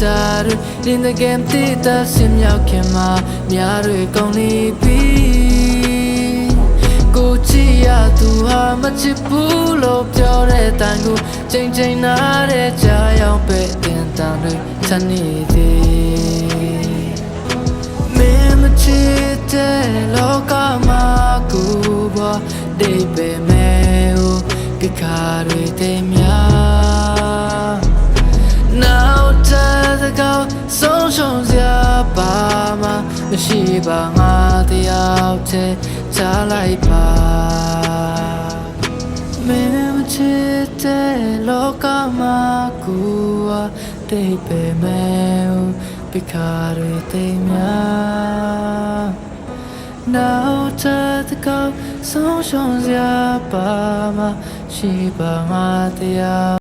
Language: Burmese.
တာတွေin the game တိတာစင်မြောက်ခင်မှာများတွေကုန်နေပြီကိုချီရသူဟာမချစ်ဘူးလို့ပြောတဲ့တိုင်ကိုချိန်နာတဲ့ကြားရောက်ပဲတင်တန်တွေချမ်းနေသေးမင်းမချစ်တဲ့လောကမှာကိုဘာဒီပဲမဲကိုကိခါတွေတဲ့များနောက်တဲ့ကောဆုံးရှုံးစရာပါမမရှိပါငါတယောက်တည်းချလိုက်ပါမင်းမချစ်တဲ့လောကမှာကိုဟာတိတ်ပဲမဲပိခါတွေတိမ်များနောက်တဲ့ကောဆုံးရှုံးစရာပါမရှိပါငါတယောက်